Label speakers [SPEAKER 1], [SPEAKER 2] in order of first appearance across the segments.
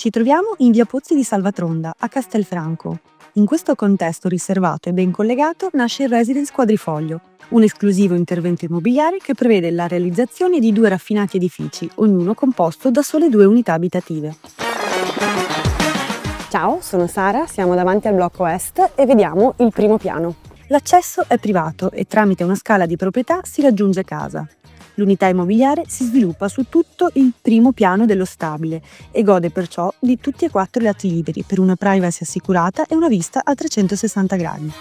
[SPEAKER 1] Ci troviamo in via Pozzi di Salvatronda, a Castelfranco. In questo contesto riservato e ben collegato nasce il Residence Quadrifoglio, un esclusivo intervento immobiliare che prevede la realizzazione di 2 raffinati edifici, ognuno composto da sole 2 unità abitative.
[SPEAKER 2] Ciao, sono Sara, siamo davanti al blocco Est e vediamo il primo piano.
[SPEAKER 1] L'accesso è privato e tramite una scala di proprietà si raggiunge casa. L'unità immobiliare si sviluppa su tutto il primo piano dello stabile e gode perciò di tutti e 4 i lati liberi per una privacy assicurata e una vista a 360 gradi.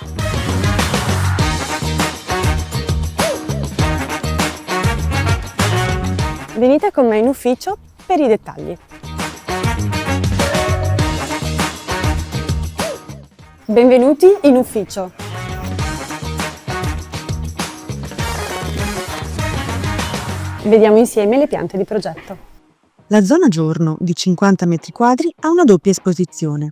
[SPEAKER 2] Venite con me in ufficio per i dettagli. Benvenuti in ufficio. Vediamo insieme le piante di progetto.
[SPEAKER 1] La zona giorno, di 50 metri quadri, ha una doppia esposizione.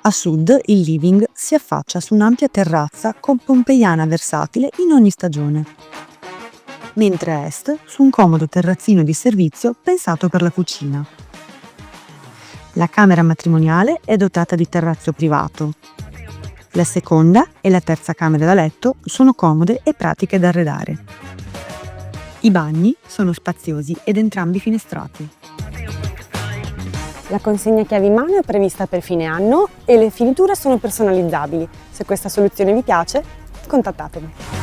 [SPEAKER 1] A sud il living si affaccia su un'ampia terrazza con pompeiana versatile in ogni stagione, mentre a est su un comodo terrazzino di servizio pensato per la cucina. La camera matrimoniale è dotata di terrazzo privato. La seconda e la terza camera da letto sono comode e pratiche da arredare. I bagni sono spaziosi ed entrambi finestrati.
[SPEAKER 2] La consegna chiavi in mano è prevista per fine anno e le finiture sono personalizzabili. Se questa soluzione vi piace, contattatemi.